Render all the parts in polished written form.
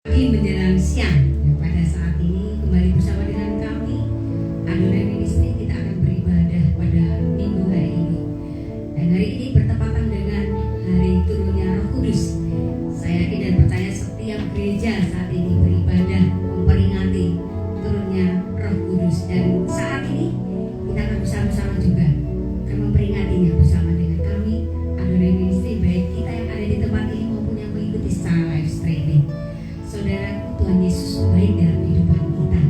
Pagi menjelang siang, pada saat ini kembali bersama dengan kami Adonai Ministry. Kita akan beribadah pada minggu hari ini, dan hari ini bertepatan dengan hari turunnya Roh Kudus. Saya yakin dan percaya setiap gereja saat ini beribadah memperingati turunnya Roh Kudus, dan saat ini kita akan bersama-sama juga akan memperingatinya bersama dengan kami Adonai Ministry, baik kita yang ada di tempat ini maupun yang mengikuti secara live streaming. Saudaraku, Tuhan Yesus baik dalam kehidupan kita.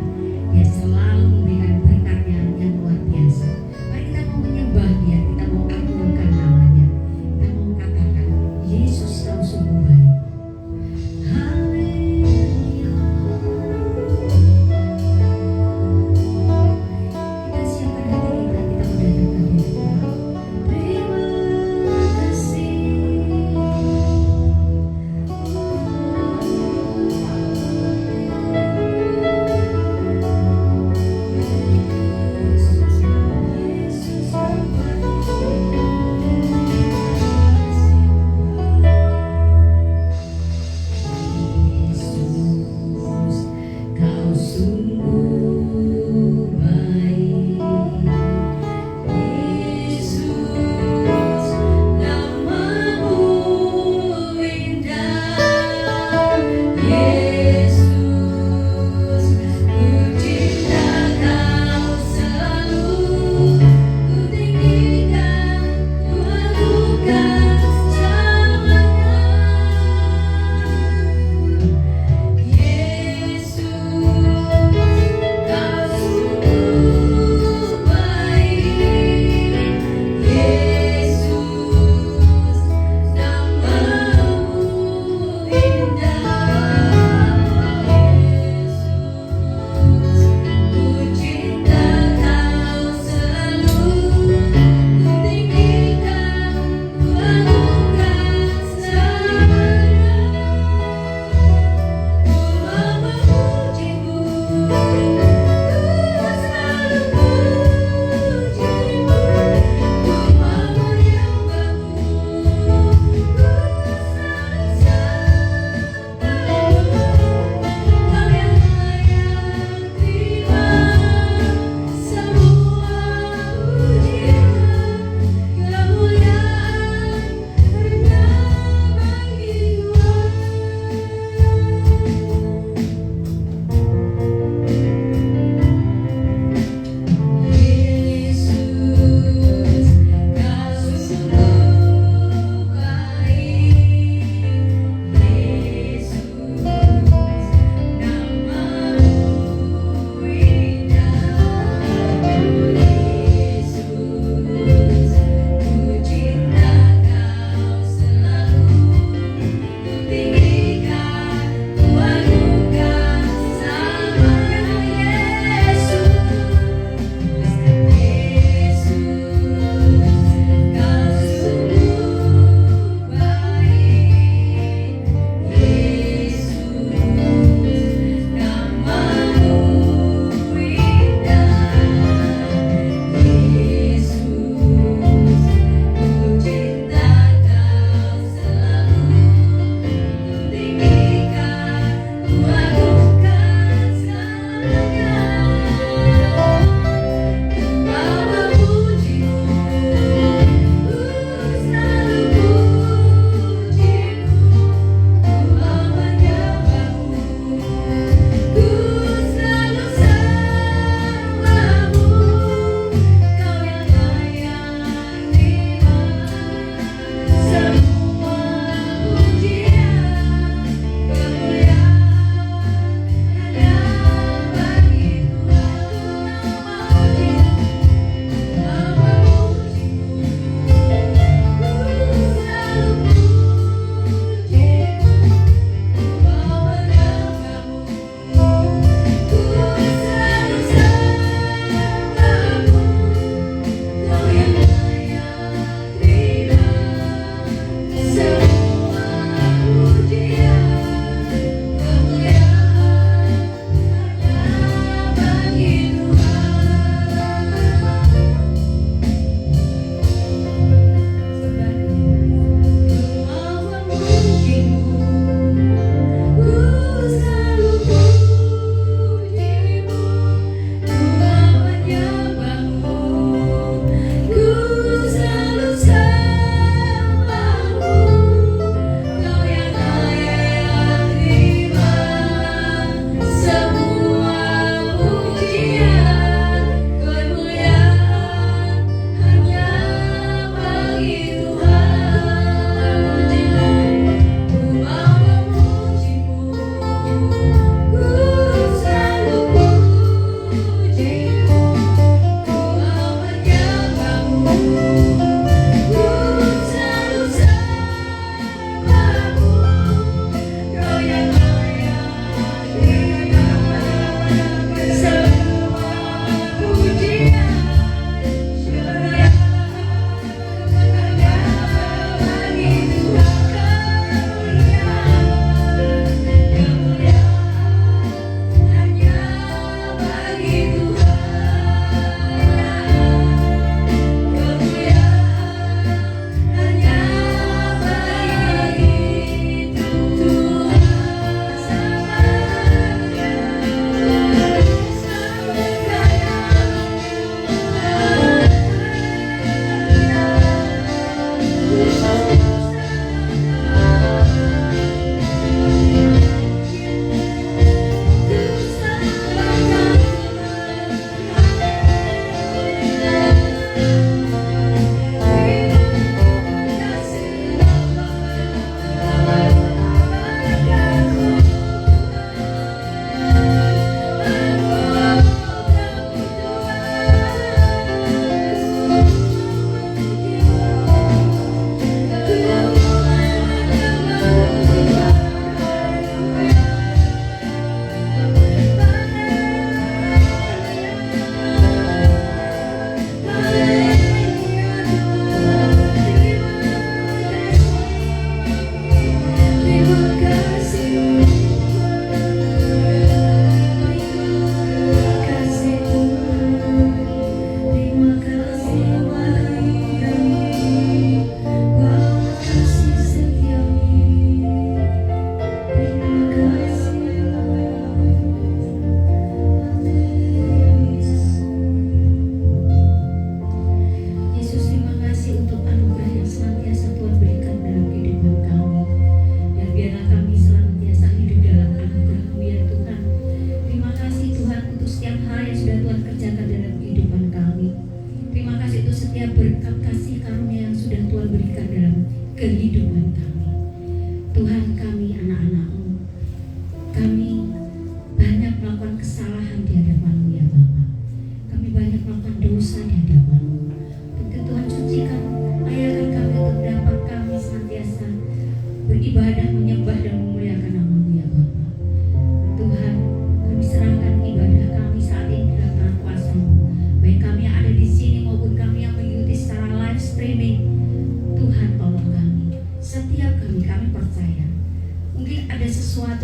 Dia selalu memberikan berkatnya yang luar biasa. Mari kita mau menyembah Dia, kita mau agungkan namanya, kita mau katakan Yesus kau sungguh baik. Haleluya.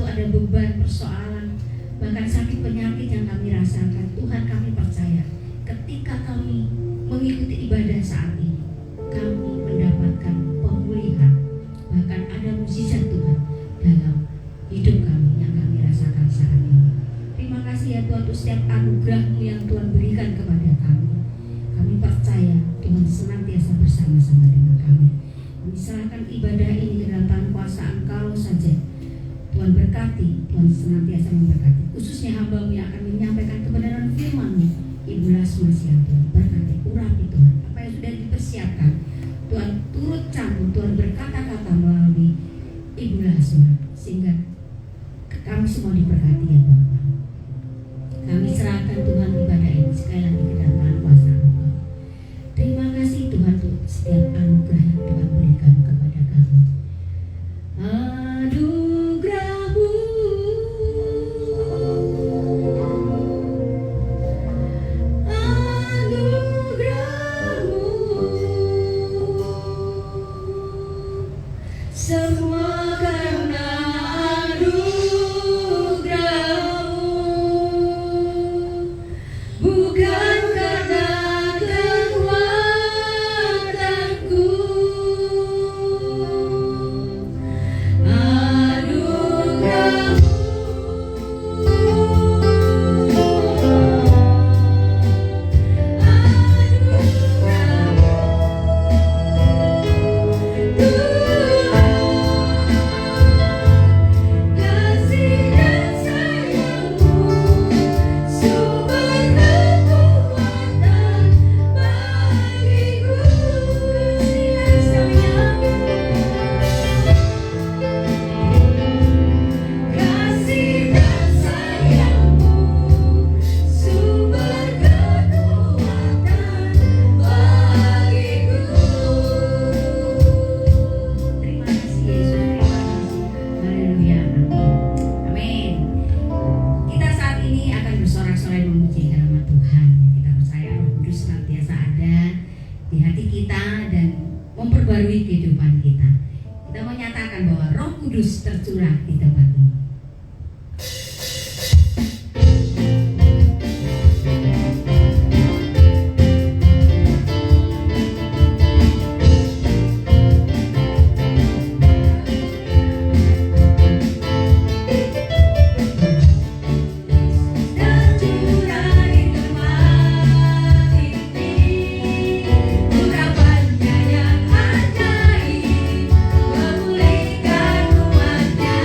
satu ada beban, persoalan, bahkan sakit penyakit yang kami rasakan, Tuhan kami percaya ketika kami mengikuti ibadah saat ini, kami mendapatkan pemulihan, bahkan ada mukjizat Tuhan dalam hidup kami yang kami rasakan saat ini. Terima kasih ya Tuhan untuk setiap anugerah-Mu yang Tuhan berikan kepada kami. Kami percaya Tuhan senantiasa bersama-sama dengan kami. Kami serahkan ibadah ini ke dalam tangan kuasa Engkau saja. Tuhan berkati, Tuhan senantiasa memberkati, khususnya hamba-Mu yang akan menyampaikan kebenaran firman-Mu. Ibu Lasma siang Tuhan berkati, urapi Tuhan apa yang sudah dipersiapkan. Tuhan turut campur, Tuhan berkata-kata melalui Ibu Lasma, sehingga kami semua diberkati ya Bapak. Kami serahkan Tuhan ibadah ini sekali lagi ke dalam tangan kuasa Engkau. Terima kasih Tuhan untuk setiap anugerah yang Tuhan berikan kepada kami. Anugerah-Mu, semua karena anugerah-Mu, bukan karena kekuatanku. Memperbarui kehidupan kita. Kita menyatakan bahwa Roh Kudus tercurah di tempat ini. Memulihkan umatnya.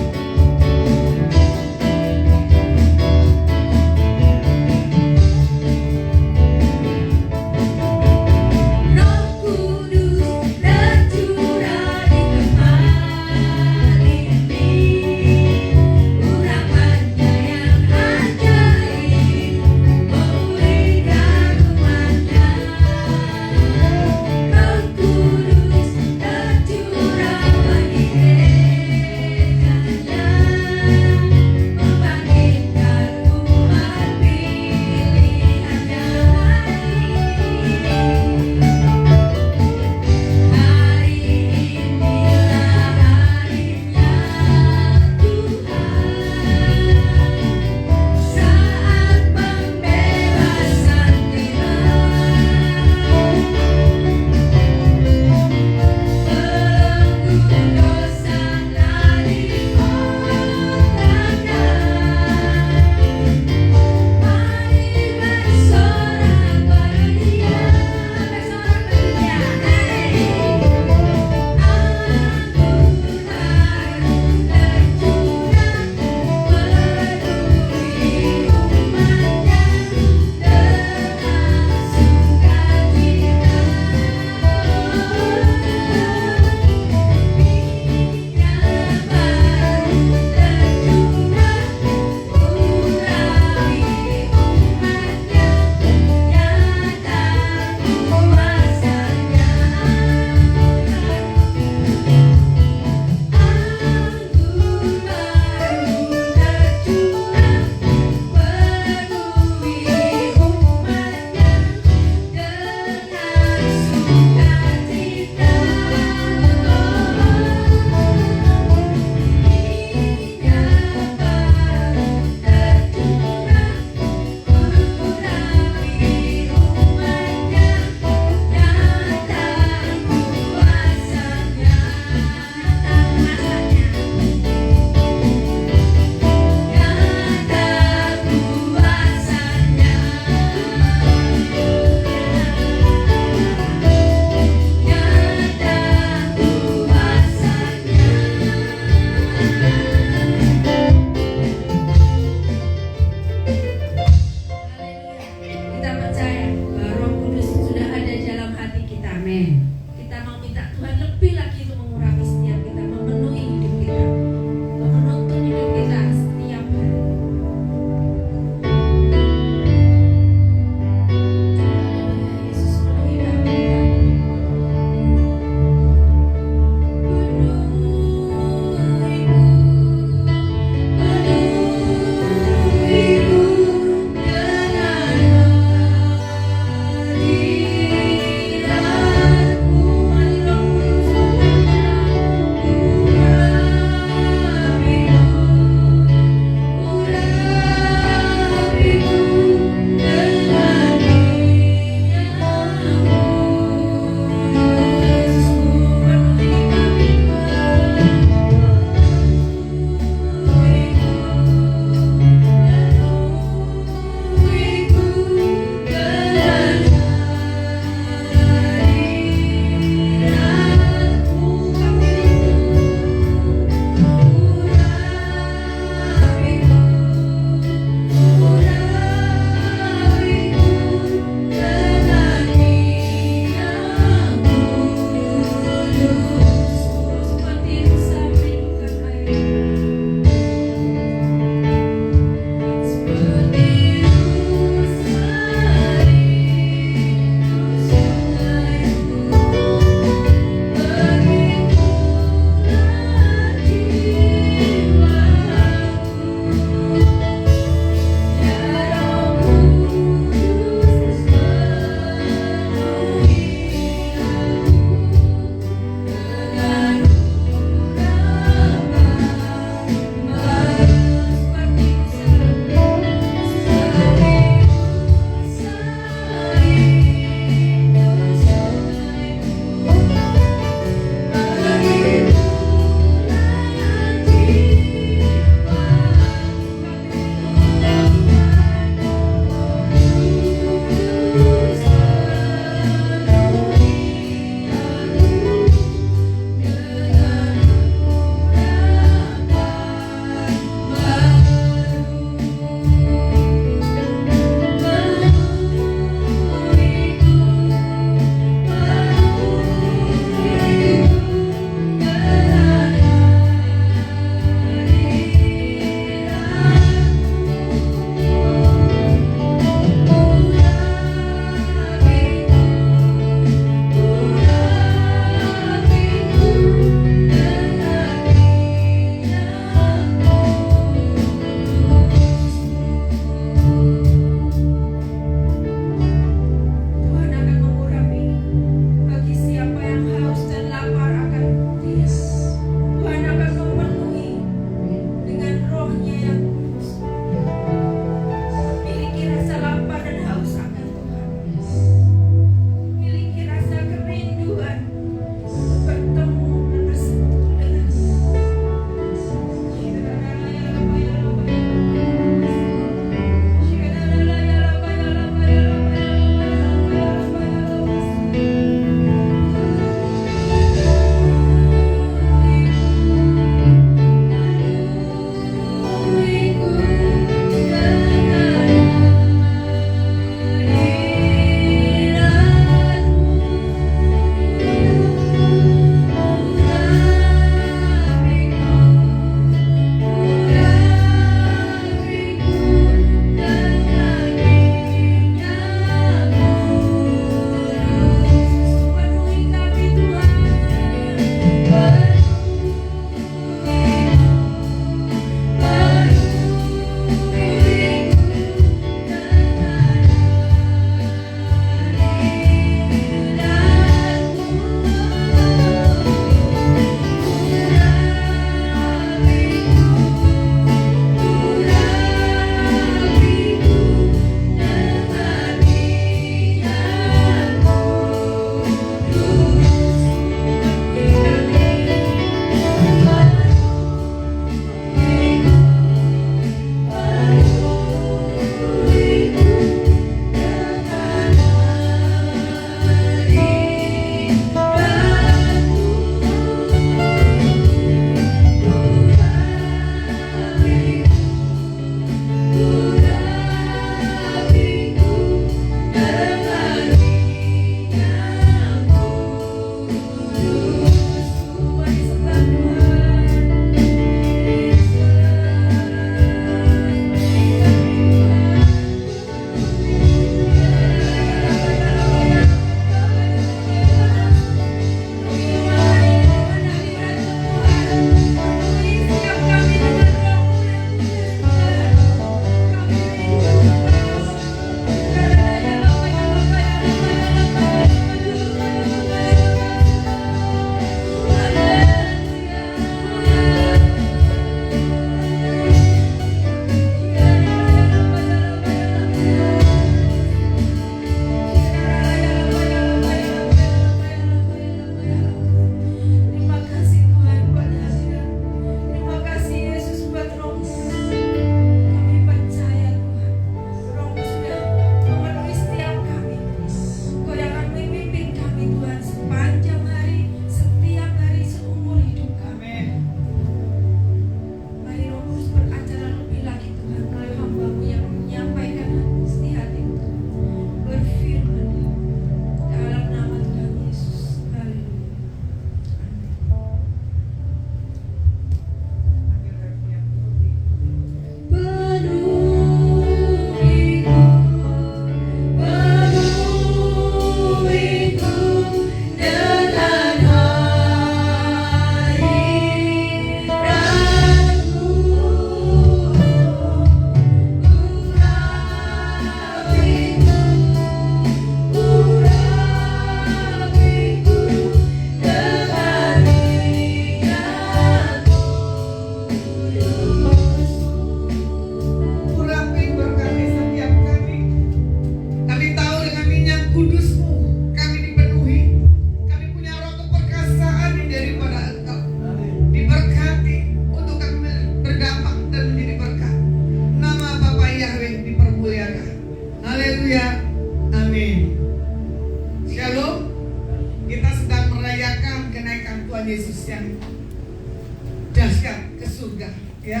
dahsyat ke surga, ya.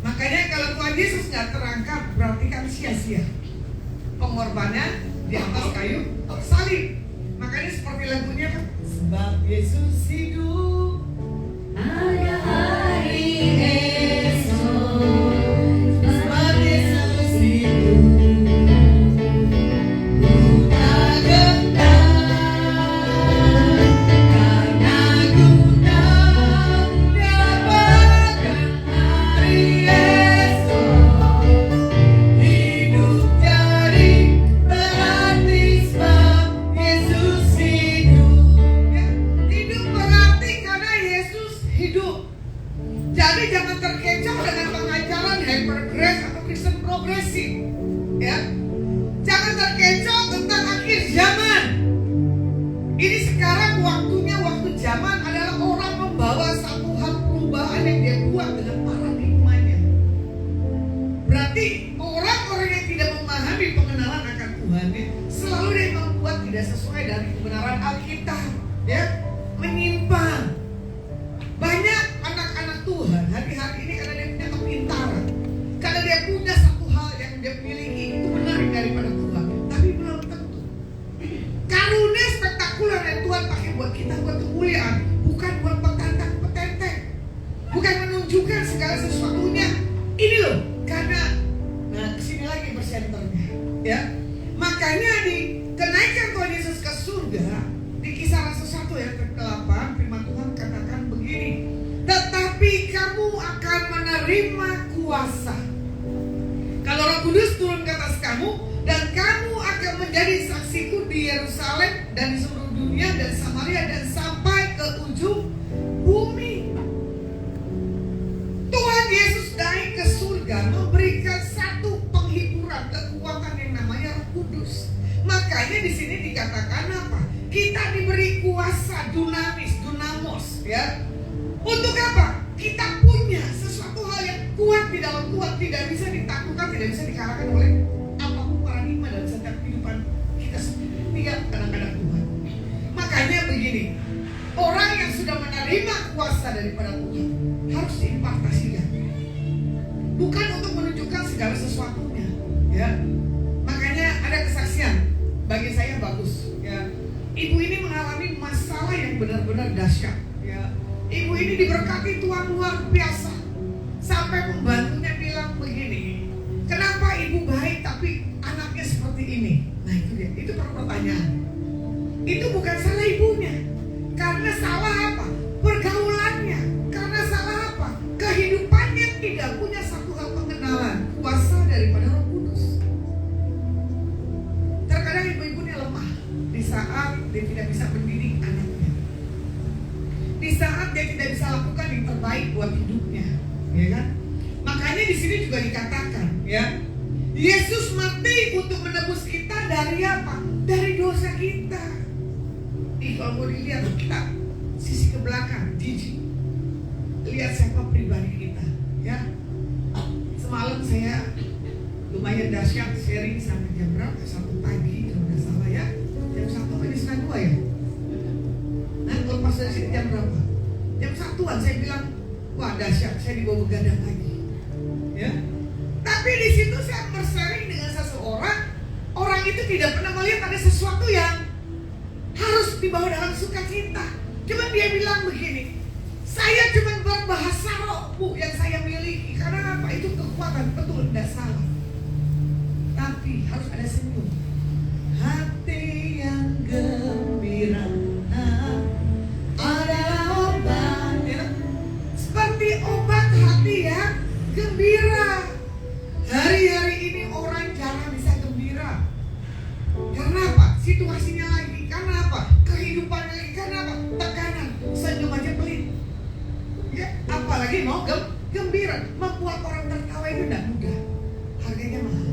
Makanya kalau Tuhan Yesus nggak terangkat, berarti kan sia-sia pengorbanan di atas kayu salib. Makanya seperti lagunya kan, sebab Yesus hidup, Ada hari esok, sebab Yesus hidup, ku tak gentar, karena ku tahu dapatkan hari esok. Hidup jadi berarti sebab Yesus hidup, ya. Hidup berarti karena Yesus hidup. Jadi jangan terkecoh dengan pengajaran hyper grace atau Kristen progresif, ya. Jangan terkecoh tentang akhir zaman. Ini sekarang waktunya, waktu zaman adalah orang membawa satu hal perubahan yang dia buat dengan paradigmanya. Berarti orang-orang yang tidak memahami pengenalan akan Tuhan, ya, selalu dia membuat tidak sesuai dari kebenaran Alkitab, ya, menyimpang. Banyak anak-anak Tuhan hari-hari ini karena dia punya kepintaran, karena dia punya satu hal yang dia miliki itu benar daripada Tuhan, tapi belum tentu. Karunia spektakuler yang Tuhan pakai buat kita, buat kemuliaan, bukan buat petenteng, bukan menunjukkan segala sesuatunya. Ini loh, karena kesini lagi persenternya, ya. Makanya di kenaikan Tuhan Yesus ke surga, di Kisah Rasul 1 ayat ke-8, firman Tuhan katakan begini, tetapi kamu akan menerima kuasa kalau Roh Kudus turun ke atas kamu, dan kamu akan menjadi saksiku di Yerusalem dan di seluruh dunia dan Samaria dan sampai ke ujung bumi. Tuhan Yesus naik ke surga memberikan satu penghiburan, kekuatan yang namanya Roh Kudus. Makanya di sini dikatakan apa? Kita diberi kuasa dunamis, dunamos, ya. Untuk apa? Kita punya sesuatu hal yang kuat di dalam Tuhan, tidak bisa ditaklukkan, tidak bisa dikalahkan oleh apapun paradigma dalam setiap kehidupan kita setiap anak-anak Tuhan. Makanya begini, orang yang sudah menerima kuasa daripada Tuhan harus diimpartasikan, bukan untuk menunjukkan segala sesuatunya, ya. Makanya ada kesaksian bagi saya bagus, ya. Ibu ini mengalami masalah yang benar-benar dahsyat, ya. Ibu ini diberkati Tuhan luar biasa, sampai pembantunya bilang begini, kenapa ibu baik tapi anaknya seperti ini? Nah itu dia, itu pertanyaan. Itu bukan salah ibunya, karena salah apa? Pergaulannya. Karena salah apa? Kehidupannya tidak punya satu hal pengenalan kuasa daripada Roh Kudus. Terkadang ibu-ibunya lemah di saat dia tidak bisa mendidik anaknya, di saat dia tidak bisa lakukan yang terbaik buat hidupnya, ya kan? Makanya di sini juga dikatakan, ya, Yesus mati untuk menebus kita dari apa? Dari dosa kita. Kalau mau dilihat kita sisi ke belakang, jijik, lihat siapa pribadi kita, ya. Semalam saya lumayan dahsyat sharing sampai jam berapa? 1 pagi kalau nggak salah, ya. Jam 1 atau jam 2 ya. Nah kalau pas dari sini jam berapa? Jam 1-an saya bilang, wah dahsyat, saya dibawa begadang lagi, ya. Tapi di situ saya bersharing dengan seseorang, orang itu tidak pernah melihat ada sesuatu yang harus dibawa dalam sukacita. Cuma dia bilang begini, saya cuma berbahasa roh, Bu, yang saya miliki. Karena apa? Itu kekuatan, betul, tidak salah. Tapi harus ada senyum. Hati yang gembira adalah obat, ya. Seperti obat hati yang gembira. Hari-hari ini orang jarang bisa gembira. Karena apa? Situasinya lagi. Karena apa? Kehidupan lagi. Karena apa? Tekanan. Senyum aja pelit, ya. Apalagi mau gembira. Membuat orang tertawa itu tidak mudah. Harganya mahal,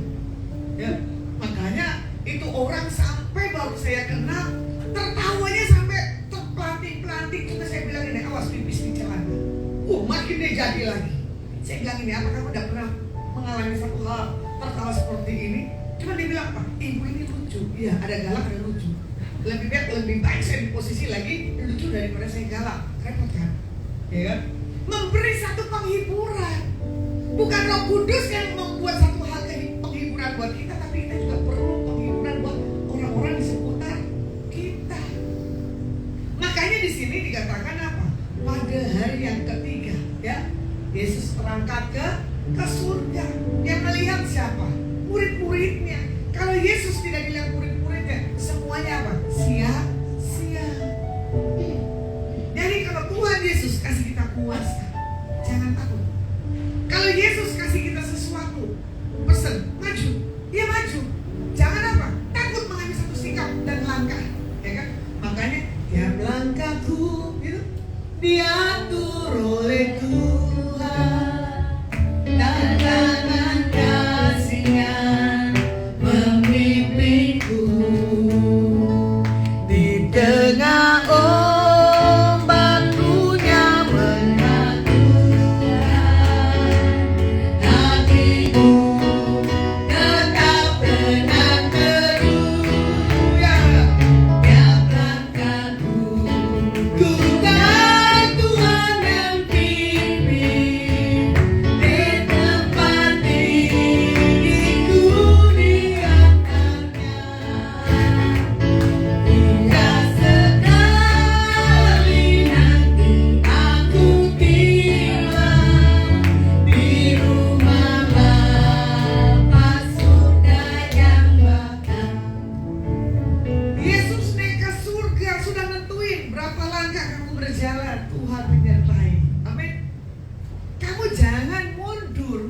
ya. Makanya itu orang sampai baru saya kenal, tertawanya sampai terpelanting-pelanting. Cuma saya bilang ini, awas pipis di celana. Makin dia jadi lagi. Saya bilang ini, apa kamu tidak pernah mengalami satu hal tertawa seperti ini? Cuma dia bilang apa? Ibu ini lucu. Iya, ada galak, ada lucu. Lebih baik saya di posisi lagi lucu daripada saya galak. Repot kan? Ya kan? memberi satu penghiburan. Bukan Roh Kudus yang membuat satu hal penghiburan buat kita, tapi kita juga perlu penghiburan buat orang-orang di seputar kita. Makanya di sini dikatakan apa? Pada hari yang ketiga, ya, Yesus berangkat ke surga. Dia melihat siapa? Murid-muridnya. Kalau Yesus tidak dilihat murid-muridnya, semuanya apa? Sia-sia. Jadi kalau Tuhan Yesus kasih kita kuasa, jangan takut. Kalau Yesus kasih kita sesuatu, pesen, maju, dia maju. Jangan apa? Takut mengambil satu sikap dan langkah, ya kan? Makanya tiap langkahku gitu diatur oleh Tuhan, dan tangan kasih-Nya memimpinku di tengah ombak punya mengaturkan hatiku tetap tenang teduh, ya, tiap langkahku ku tahu Tuhan yang pimpin di tempat diriku diangkatnya. Hingga sekali nanti aku tiba di rumah Bapa surga yang bakal. Yesus naik ke surga, sudah nentuin berapa langkah kamu berjalan. Tuhan menyertai. Amin. Kamu jangan mundur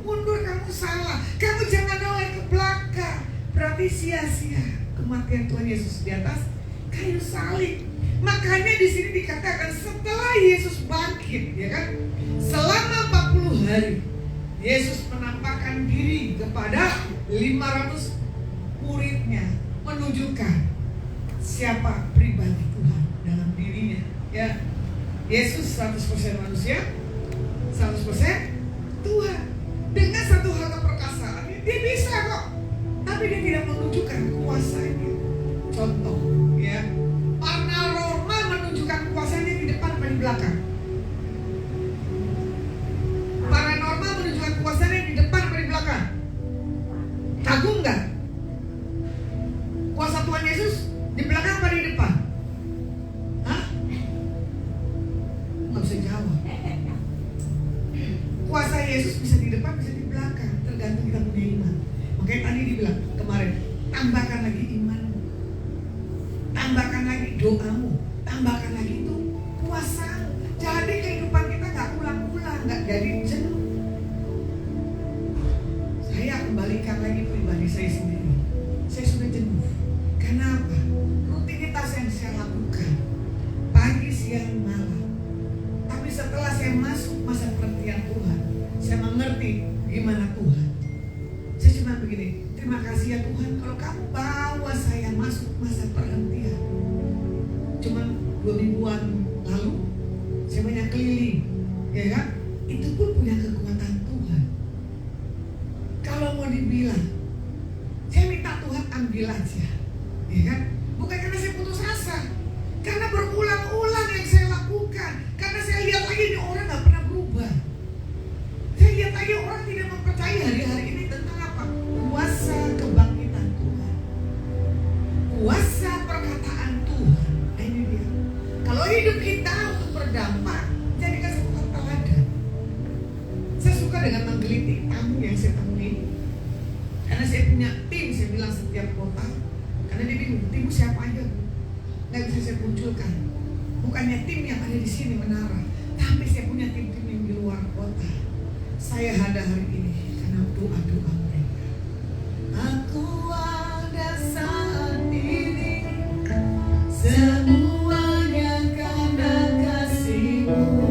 kamu salah. Kamu jangan noleh ke belakang. Berarti sia-sia kematian Tuhan Yesus di atas kayu salib. Makanya di sini dikatakan setelah Yesus bangkit, ya kan? Selama 40 hari Yesus menampakkan diri kepada 500 muridnya, menunjukkan siapa pribadi Tuhan dalam dirinya, ya. Yesus 100% manusia, 100% Tuhan. Dengan satu hal keperkasaannya, dia bisa kok, tapi dia tidak menunjukkan kuasanya. Contoh, ya, paranormal menunjukkan kuasanya di depan atau di belakang? Paranormal menunjukkan kuasanya di depan atau di belakang? Kagum nggak? Kuasa Tuhan Yesus di belakang atau di depan? Hah? Nggak bisa jawab. Kuasa Yesus bisa di depan, bisa di belakang, tergantung kita punya iman. Makanya tadi dibilang kemarin, tambahkan lagi imanmu, tambahkan lagi doamu, tambahkan lagi itu kuasamu. Jadi kehidupan kita nggak ulang-ulang, nggak jadi jenuh. Saya kembalikan lagi pribadi saya sendiri. Saya sudah jenuh. Kenapa? Rutinitas yang saya lakukan pagi, siang, malam. Tapi setelah saya masuk masa perhentian Tuhan, saya mengerti gimana Tuhan. Saya cuma begini, terima kasih ya Tuhan kalau kamu bawa saya masuk masa perhentian. Cuma 2 mingguan lalu saya banyak keliling, ya kan? Itu pun punya kekuatan Tuhan. Kalau mau dibilang, saya minta Tuhan ambil aja, ya kan? Bukan karena saya putus asa, karena berulang-ulang yang saya lakukan. Karena saya lihat lagi ini orang gak pernah berubah. Saya lihat lagi orang tidak mempercayai hari-hari ini tentang apa? Kuasa kebangkitan Tuhan, kuasa perkataan Tuhan. Nah, ini dia. Kalau hidup kita untuk berdampak, jadikan satu teladan. Saya suka dengan menggelitik tamu yang saya temui. Karena saya punya tim, saya bilang setiap kota. Karena dia bingung, timmu siapa aja? Nggak bisa saya munculkan. Bukannya tim yang ada di sini menara, tapi saya punya tim-tim yang di luar kota. Saya ada hari ini karena doa-doa mereka. Aku ada saat ini, semuanya karena kasih-Mu.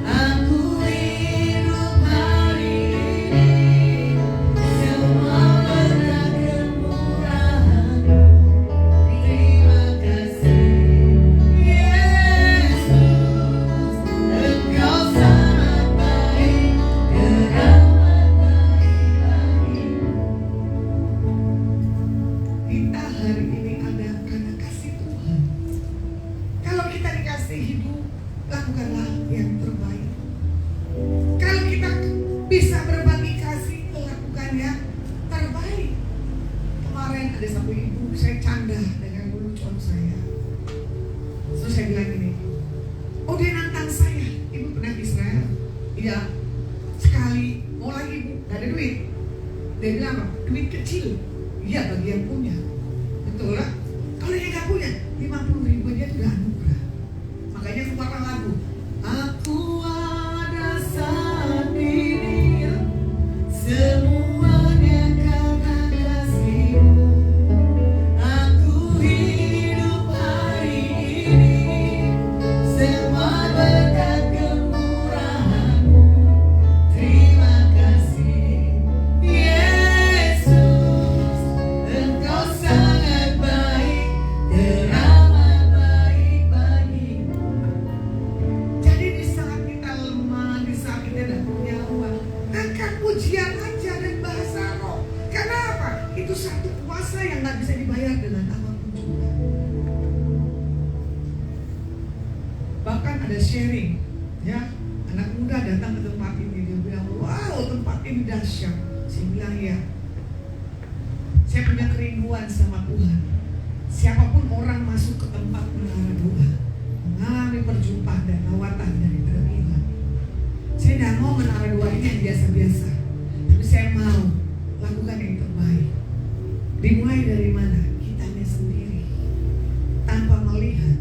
Aku hidup hari ini, semua berkat kemurahan-Mu. Terima kasih Yesus, Engkau sangat baik, keramat baik. saya canda dengan lelucon saya. Terus saya bilang gini, oh dia nantang saya, ibu pernah ke Israel? Iya, sekali. Mau lagi bu, gak ada duit. Dia bilang apa? Duit kecil. Iya bagi yang punya. Betul lah. Kalau yang gak punya 50.000 aja udah anugerah. Makanya keluarlah lagu, aku ada saat ini, semuanya karena kasih-Mu. Aku hidup hari ini, semua berkat kemurahan-Mu. Terima kasih Yesus, Engkau sangat baik, teramat baik bagiku. Jadi di saat kita lemah, di saat kita tidak punya uang, angkat pujian aja dan bahasa roh. Karena apa? Itu satu kuasa yang gak bisa dibayar dengan apapun juga. Bahkan ada sharing, ya, anak muda datang ke tempat ini, dia bilang, wow tempat ini dahsyat. Saya bilang ya, saya punya kerinduan sama Tuhan. Siapapun orang masuk ke tempat menara doa, mengalami perjumpaan dan lawatan dari Tuhan. Saya tidak mau menara doa ini yang biasa-biasa, tapi saya mau lakukan yang terbaik. Dimulai dari mana? Kitanya sendiri, tanpa melihat,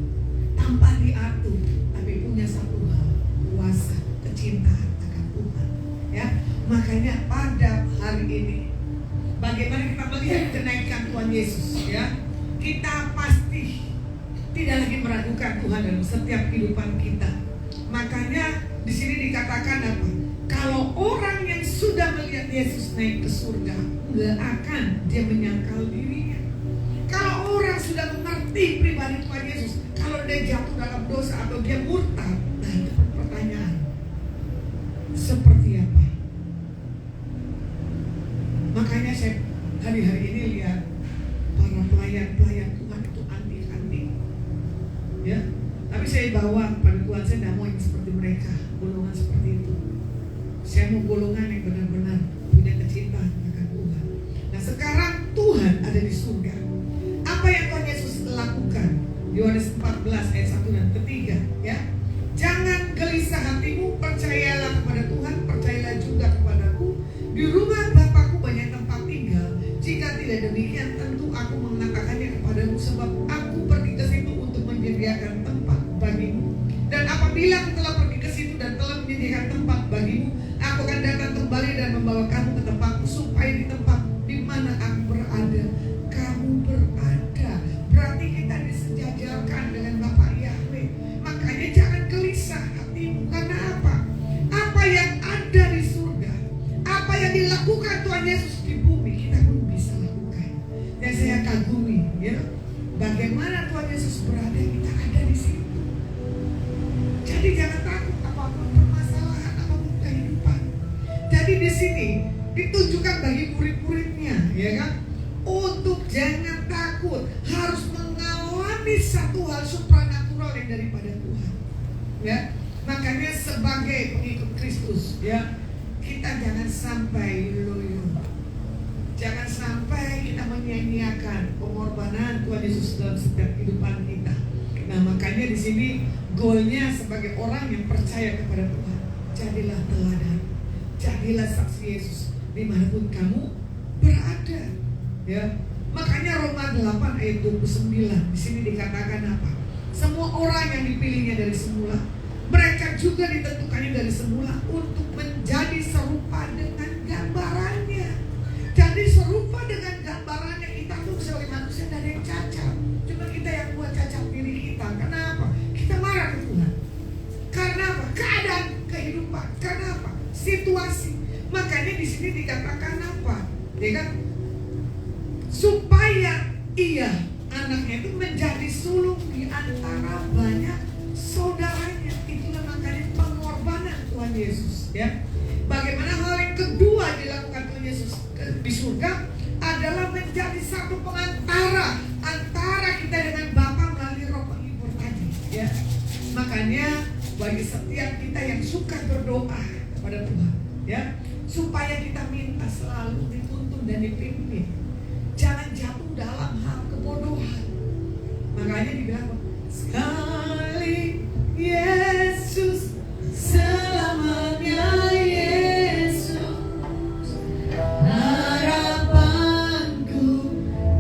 tanpa diatur, tapi punya satu hal, kuasa, kecintaan akan Tuhan. Ya, makanya pada hari ini, bagaimana kita melihat kenaikan Tuhan Yesus, ya, kita pasti tidak lagi meragukan Tuhan dalam setiap kehidupan kita. Makanya di sini dikatakan apa? Kalau orang yang sudah melihat Yesus naik ke surga, nggak akan dia menyangkal dirinya. Kalau orang sudah mengerti pribadi Tuhan Yesus, kalau dia jatuh dalam dosa atau dia murtad, nah itu pertanyaan, seperti apa? Makanya saya hari-hari ini lihat para pelayan-pelayan Tuhan itu anti-anti, ya. Tapi saya bawa pada Tuhan, saya tidak mau yang seperti mereka, golongan seperti itu. Saya mau golongan yang benar-benar punya kecintaan akan Tuhan. Nah sekarang Tuhan ada di surga. Apa yang Tuhan Yesus lakukan? Yohanes 14 ayat 1 dan 3, ya. Jangan gelisah hatimu, percayalah kepada Tuhan, percayalah juga kepadaku. Di rumah Bapakku banyak tempat tinggal. Jika tidak demikian, tentu aku mengatakannya kepadamu, sebab aku pergi ke situ untuk menyediakan tempat bagimu. Dan apabila aku telah pergi ke situ dan telah menyediakan tempat bagimu, aku akan datang kembali dan membawa kamu ke tempatku, supaya di tempat di mana aku berada, kamu berada. Berarti kita disejajarkan dengan Bapa Yahweh. Makanya jangan gelisah hatimu. Karena apa? Apa yang ada di surga, apa yang dilakukan Tuhan Yesus di bumi, kita pun bisa lakukan. Dan saya kagumi, ya, bagaimana Tuhan Yesus berada, kita ada di situ. Jadi jangan takut apapun permasalahan, apapun kehidupan. Jadi di sini ditujukan bagi murid-muridnya, ya kan, untuk jangan takut, harus mengalami satu hal supranatural yang daripada Tuhan. Ya, makanya sebagai pengikut Kristus, ya, kita jangan sampai loyo. Jangan sampai kita menyia-nyiakan pengorbanan Tuhan Yesus dalam setiap kehidupan kita. Nah, makanya di sini goalnya sebagai orang yang percaya kepada Tuhan, jadilah teladan, jadilah saksi Yesus dimanapun kamu berada. Ya, makanya Roma 8 ayat 29 di sini dikatakan apa? Semua orang yang dipilihnya dari semula, mereka juga ditentukannya dari semula untuk menjadi serupa dengan gambarannya. Jadi serupa dengan gambarannya. Kita tuh sebagai manusia tidak ada yang cacat, cuma kita yang buat cacat diri kita. Kenapa? Kita marah ke Tuhan. Karena apa? Keadaan kehidupan. Karena apa? Situasi. Makanya di sini dikatakan apa? Ya kan? Supaya ia, anaknya itu menjadi sulung di antara banyak saudaranya. Itulah makanya pengorbanan Tuhan Yesus, ya. Bagaimana hal yang kedua dilakukan Tuhan Yesus di surga adalah menjadi satu pengantara antara kita dengan Bapa melalui Roh Penghibur tadi, ya. Makanya bagi setiap kita yang suka berdoa kepada Tuhan, ya, supaya kita minta selalu dituntun dan dipimpin. Jangan jatuh dalam hal kebodohan. Makanya dibilang sekali Yesus, selamanya Yesus, harapanku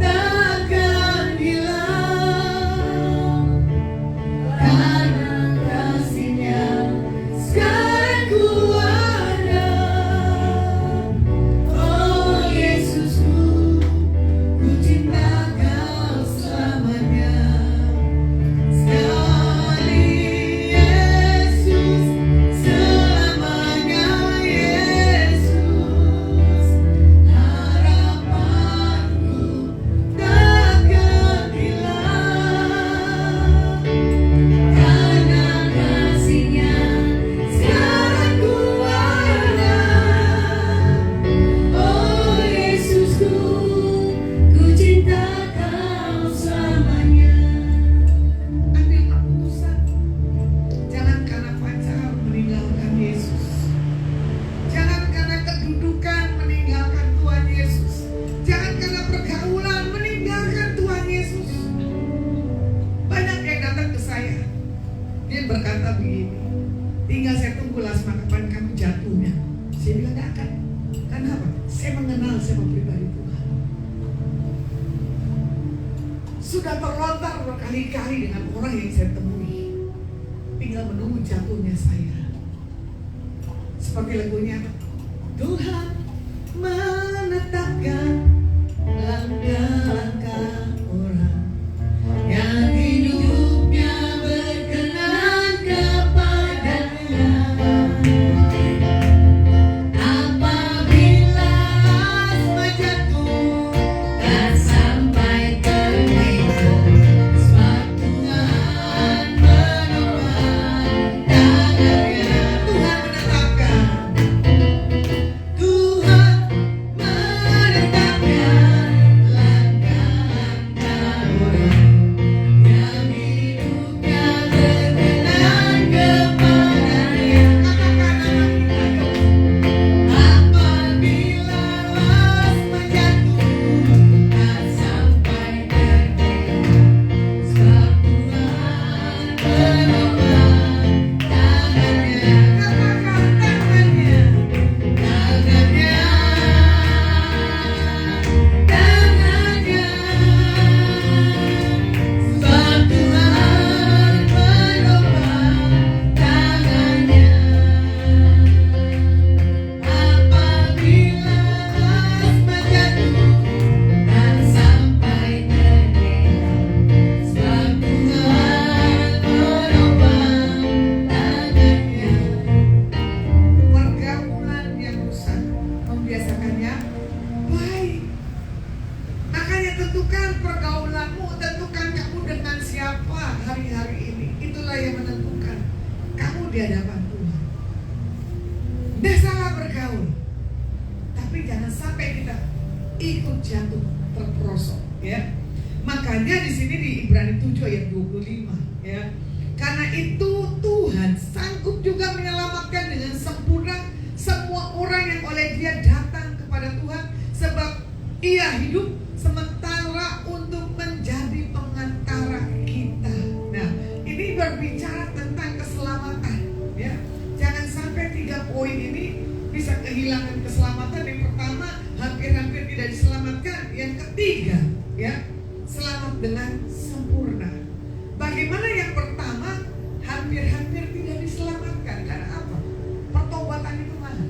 takkan hilang, karena kasih-Nya sekarang ku ada. Oh Yesusku, ku cinta Kau selamanya. Sekali Yesus, selamanya Yesus, harapanku takkan hilang, karena kasih-Nya sekarang ku ada. Oh Yesusku, ku cinta Kau selamanya. Ambil keputusan. Jangan karena pacar meninggalkan Yesus. Jangan karena kedudukan meninggalkan Tuhan Yesus. Jangan karena pergaulan meninggalkan Tuhan Yesus. Banyak yang datang ke saya, dia berkata begini, tinggal saya tunggu Lasma kapan kamu jatuhnya. Saya bilang gak akan. Kenapa? Saya mengenal sama pribadi Tuhan. Sudah terlontar berkali-kali dengan orang yang saya temui, tinggal menunggu jatuhnya saya. Seperti lagunya, Tuhan menetapkan langkah-langkah orang yang hidupnya berkenan kepadanya. Apabila asma jatuh dan sampai terlena, sebab Tuhan menopang tangannya. Tuhan menetapkan. Tuhan di hadapan Tuhan. Tidak salah bergaul, tapi jangan sampai kita ikut jatuh terperosok, ya. Makanya di sini di Ibrani 7 ayat 25, ya. Karena itu Tuhan sanggup juga menyelamatkan dengan sempurna semua orang yang oleh Dia datang kepada Tuhan, sebab Ia hidup sementara untuk menjadi pengantara kita. Nah, ini berbicara tentang keselamatan, ya. Jangan sampai 3 poin ini bisa kehilangan keselamatan. Yang pertama, hampir-hampir tidak diselamatkan. Yang ketiga, ya, selamat dengan sempurna. Bagaimana yang pertama, hampir-hampir tidak diselamatkan? Karena apa? Pertobatan itu mana?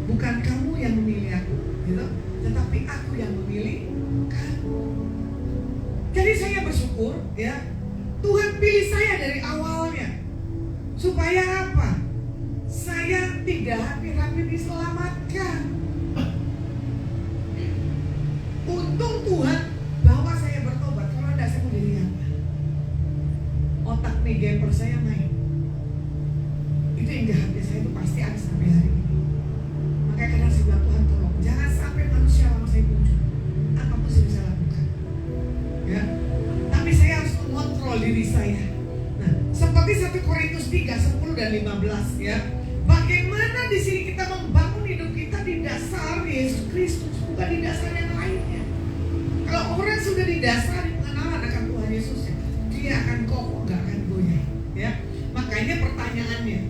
Bukan kamu yang memilih aku, gitu, tetapi aku yang memilih kamu. Jadi saya bersyukur, ya, Tuhan pilih saya dari awalnya. Supaya apa? Saya tidak hampir-hampir diselamatkan. Untung Tuhan bawa saya bertobat. Kalau tidak, saya mau jadi apa? Otak gamer saya main. Itu yang jahat saya itu pasti ada sampai hari ini. Makanya kadang saya bilang, Tuhan tolong jangan sampai manusia lama saya muncul. Apapun saya bisa lakukan, ya. Tapi saya harus mengontrol diri saya. Nah, seperti 1 Korintus 3, 10 dan 15, ya. Bagaimana di sini kita membangun hidup kita di dasar Yesus Kristus, bukan di dasar yang lainnya. Kalau orang sudah didasari pengenalan akan Tuhan Yesus, dia akan kokoh, gak akan goyah. Ya, makanya pertanyaannya,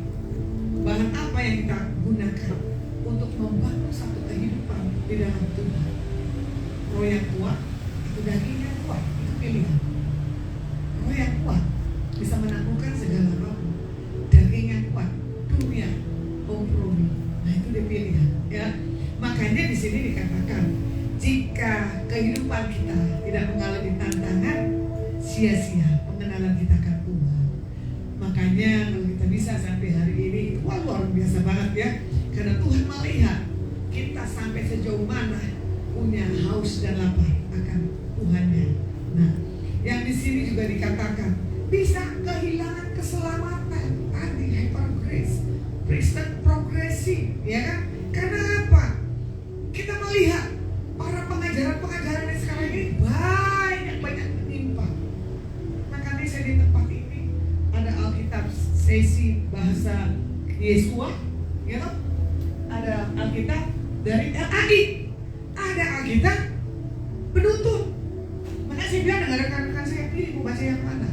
bahan apa yang kita gunakan untuk membangun satu kehidupan di dalam Tuhan? Roh yang kuat atau daging yang kuat? Itu pilihan. Roh yang kuat bisa menaklukkan segala roh. Daging yang kuat, dunia, kompromi. Nah itu dia pilihan. Ya, makanya di sini dikatakan, jika kehidupan kita tidak mengalami tantangan, sia-sia pengenalan kita akan Tuhan. Makanya kalau kita bisa sampai hari ini, wah luar biasa banget ya. Karena Tuhan melihat kita sampai sejauh mana punya haus dan lapar akan Tuhannya. Nah, yang di sini juga dikatakan bisa kehilangan keselamatan. Tadi hyper grace, Kristen progresif, ya kan? Karena apa? Kita melihat para pengajaran-pengajaran yang sekarang ini banyak menimpa. Makanya saya di tempat ini ada Alkitab sesi bahasa Yesua, ya kan? Ada Alkitab dari LAI, ada Alkitab penuntun. Makanya saya bilang dengan rekan-rekan saya pilih mau baca yang mana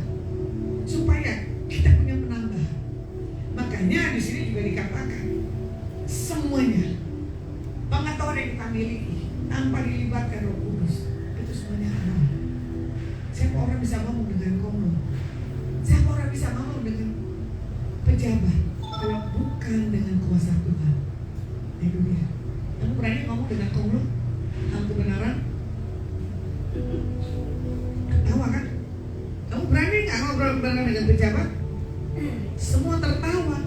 supaya kita punya penambahan. Makanya di sini juga dikatakan semuanya pengetahuan yang kita miliki tanpa dilibatkan Roh Kudus itu semuanya haram. Siapa orang bisa ngomong dengan komun? Siapa orang bisa ngomong dengan pejabat kalau bukan dengan kuasa Tuhan? Itu dia. Kamu berani ngomong dengan komun? Aku kebenaran? Ketawa kan? Kamu berani nggak ngobrol dengan pejabat? Semua tertawa.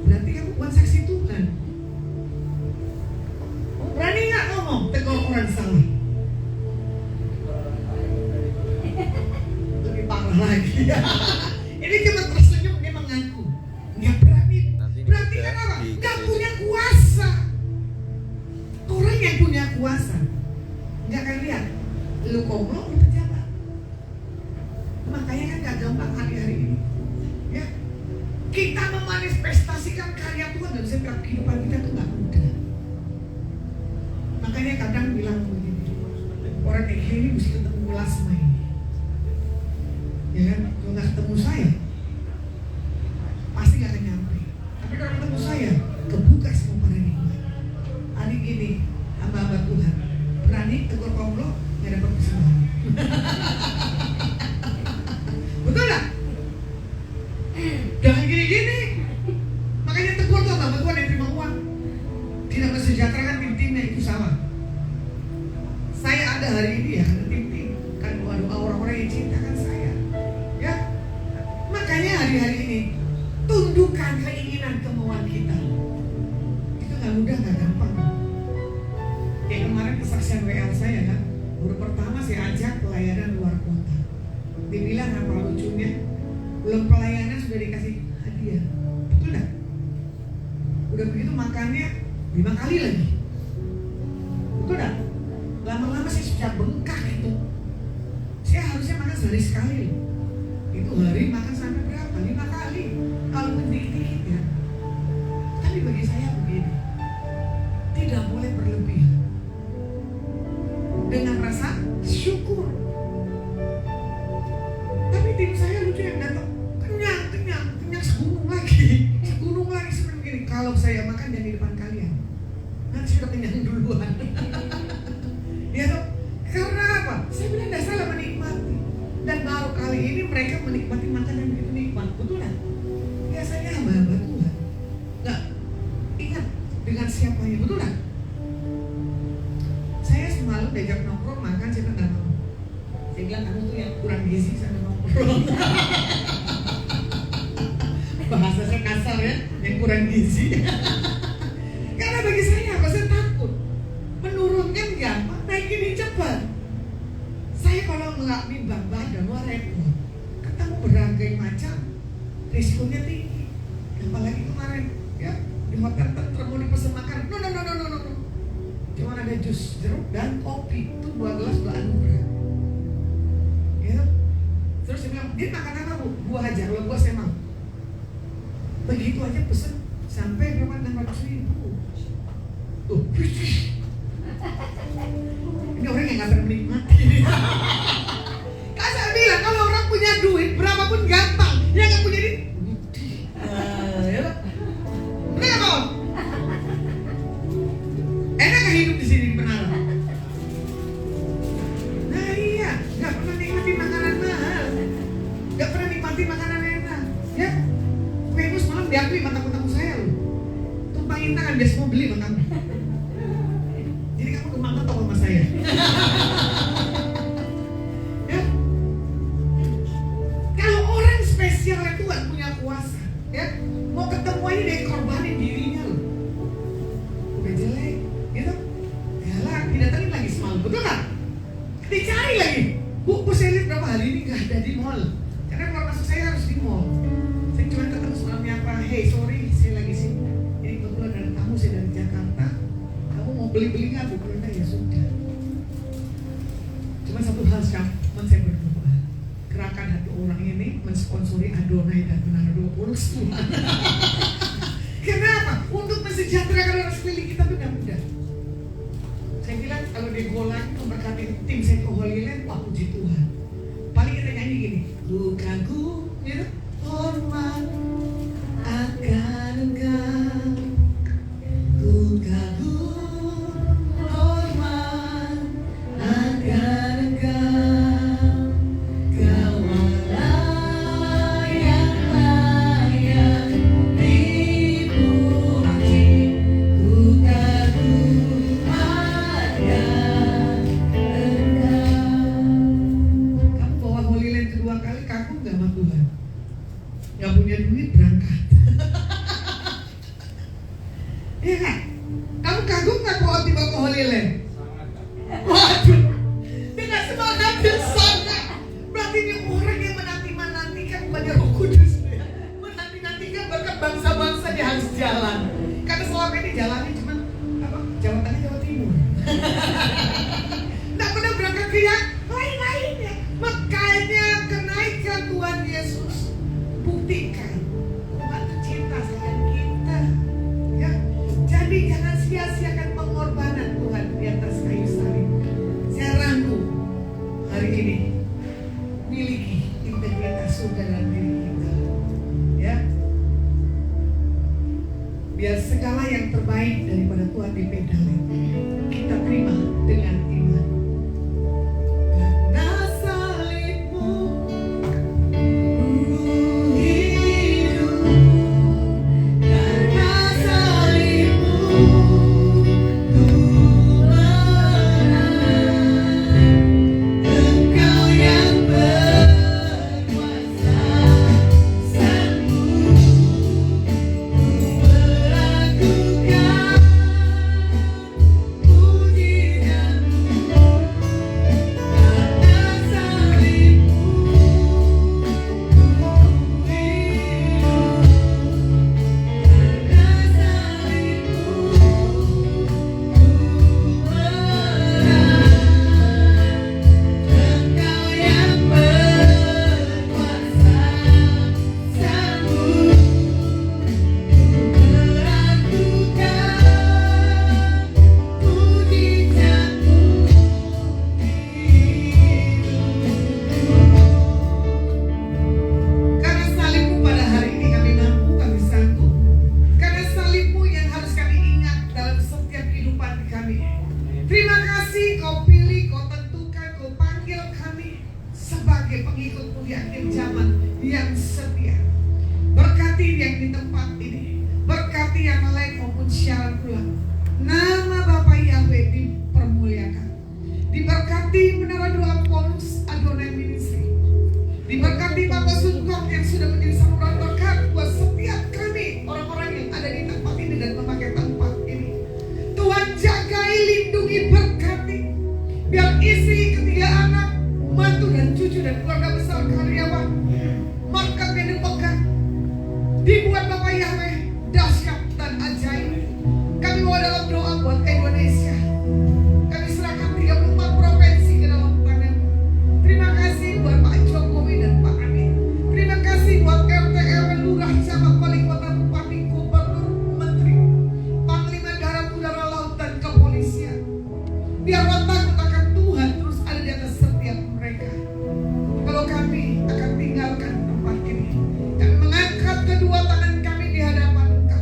Berarti kamu bukan saksi Tuhan. Berani nggak ngomong tegur orang salah? Lebih parah lagi. Ini cuma tersenyum, dia mengaku nggak berani. Berarti kan apa? Nggak punya kuasa. Orang yang punya kuasa nggak akan lihat lu ngomong lu pejabat. Makanya kan nggak gampang hari-hari ini. Ya, kita memanifestasikan karya Tuhan dalam setiap kehidupan kita tuh nggak mudah. Makanya kadang bilang begini, orang kayak gini mesti ketemu plasma ini. Ya kan, kalau nggak ketemu saya, pasti nggak akan nyampe. Tapi kalau ketemu saya, kebuka semua paradigma. Hari gini, hamba-hamba Tuhan, berani tegur komlo, nggak dapat kesembuhan. Betul nggak? Jangan gini-gini. Makanya tegur tuh hamba Tuhan yang terima uang, tidak mensejahterakan tim-timnya, itu salah. Saya ada hari ini ya karena tim-tim, kan doa-doa orang-orang yang cintakan saya. Ya, makanya hari-hari ini tundukkan keinginan kemauan kita. Itu nggak mudah, nggak gampang. Kayak kemarin kesaksian WL saya kan, baru pertama saya ajak pelayanan luar kota. Dibilang apa lucunya? Belum pelayanan sudah dikasih hadiah, betul nggak? Udah begitu makannya 5 kali lagi, betul nggak? Lama-lama saya sudah bengkak itu. Saya harusnya makan sehari sekali. Itu hari makan sampai berapa? 5 kali. Kalau dikit-dikit ya. Tapi bagi saya begini, tidak boleh berlebihan. Dengan rasa syukur. Tapi tim saya lucu yang datang kenyang segunung lagi seperti begini. Kalau saya makan jangan di depan kalian. Nanti sudah kenyang duluan. Ya toh? Karena apa? Saya bilang tidak salah menikmati. Dan baru kali ini mereka menikmati makanan yang begitu nikmat. Betul kan? Biasanya hamba-hamba Tuhan nggak ingat dengan siapanya. Betul kan? Saya semalam diajak nongkrong makan, saya nggak mau. Saya bilang kamu tuh yang kurang gizi sama nongkrong. Bahasa saya kasar ya, yang kurang gizi. Karena bagi saya apa? Saya takut menurunkan gampang, naikin cepat. Saya kalau nggak nimbang badan, wah repot. Ketemu berbagai macam, risikonya tinggi. Apalagi kemarin, ya di hotel tentrem mau dipesan makan, no. Cuma ada jus jeruk dan kopi, itu 2 gelas udah anugerah. Ya, terus dia bilang, dia makan apa bu? Buah aja, kalau buah saya mau. Begitu aja pesen sampai berapa 600.000. Tuh, ini orang yang nggak pernah menikmati. dia semua beli sama kamu. Jadi kamu gampang ngetok sama saya. Ya. Kalau orang spesial itu Tuhan punya kuasa, ya, mau ketemu aja dia korbanin dirinya loh. Udah jelek, gitu. Galak, didatengin lagi semalam, betul nggak? Dicari lagi. Bu, saya lihat berapa hari ini nggak ada di mall. Karena kalau masuk saya harus di mall. Saya cuma ketemu semalamnya apa? Hey, sorry, saya lagi sibuk. Ini kebetulan ada tamu saya dari Jakarta. Kamu mau beli nggak? Bu, ya sudah. Cuma satu hal sekarang, saya berdoa. Gerakan hati orang ini mensponsori Adonai dan Menado Pulus Tuhan. Kenapa? Untuk mensejahterakan orang sekeliling kita itu tidak mudah. Saya bilang kalau di Golan memberkati tim saya ke Holy Land, wah puji Tuhan. Paling kita nyanyi gini, ku kagum, ya, hormat akan Engkau, ku kagum, hormat akan Engkau, Kau Allah yang layak dipuji, ku kagum akan Engkau. Kamu bawa Holy Land kedua kali, kagum gak sama Tuhan? Gak punya duit berangkat. Iya kan? Kamu kagum gak bawa tiba ke Holy Land? Waduh, dengan semangat yang sangat. Berarti ini orang yang menanti-nantikan bukannya Roh Kudus, ya. Menanti-nantikan berkat bangsa-bangsa dia harus jalan. Karena selama ini jalannya cuma apa? Jawa Tengah, Jawa Timur. Nggak pernah berangkat ke yang lain-lainnya. Makanya kenaikan Tuhan Yesus buktikan Tuhan itu cinta sama kita, ya. Jadi jangan sia-siakan pengorbanan Tuhan di atas kayu salib. Saya rangkum hari ini, miliki integritas surga dalam diri kita, ya. Biar segala yang terbaik daripada Tuhan dipedali, kita terima dengan iman. Karena salibmu hidup, karena salibmu ku menang. Engkau yang berkuasa, sanggup melakukan mujizat-Mu. Karena salibmu ku hidup, karena salibmu ku menang. Engkau yang berkuasa, sanggup melakukan mujizat-Mu. Karena salibmu pada hari ini kami mampu, kami sanggup. Karena salibmu yang harus kami ingat dalam setiap kehidupan kami. Terima kasih Kau pilih, Kau tentukan, Kau panggil kami sebagai pengikut-Mu di akhir zaman yang setia. Berkati yang di tempat ini, berkati yang live maupun siaran ulang. Nama Bapa Yahweh dipermuliakan. Diberkati menara doa Paulus Adonai Ministry. Diberkati Bapak Sungkong yang sudah menjadi saluran berkat buat setiap kami, orang-orang yang ada di tempat ini dan memakai tempat ini. Tuhan jagai, lindungi, berkati. Biar istri, ketiga anak, mantu dan cucu dan keluarga besar karyawan, markatnya dipegang, dibuat Bapak Yahweh dahsyat dan ajaib. Kami mau dalam doa buat Indonesia. Kami serahkan 34 provinsi ke dalam tangan. Terima kasih buat Pak Jokowi dan Pak Anies. Terima kasih buat RT RW, lurah, camat, wali kota, bupati, gubernur, menteri, panglima darat, udara, laut dan kepolisian. Biar takut akan Tuhan terus ada di atas setiap mereka. Kalau kami akan tinggalkan tempat ini, kami mengangkat kedua tangan kami di hadapan Engkau.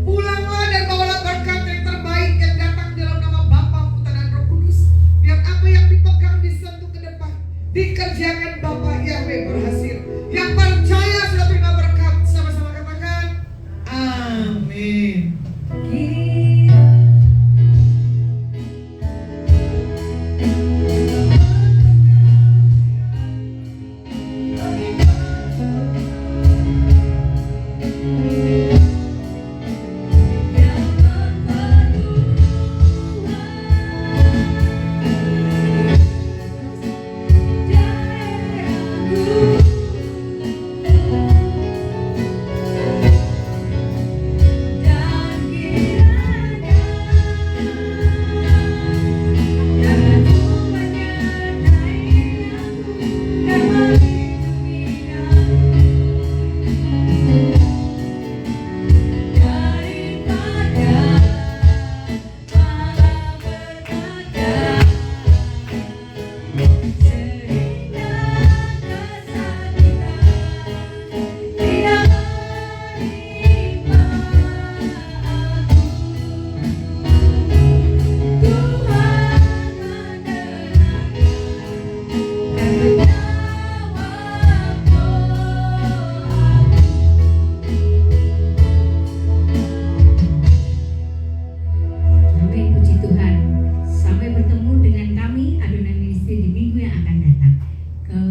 Pulanglah dan bawalah berkat yang terbaik yang datang akan datang. Kau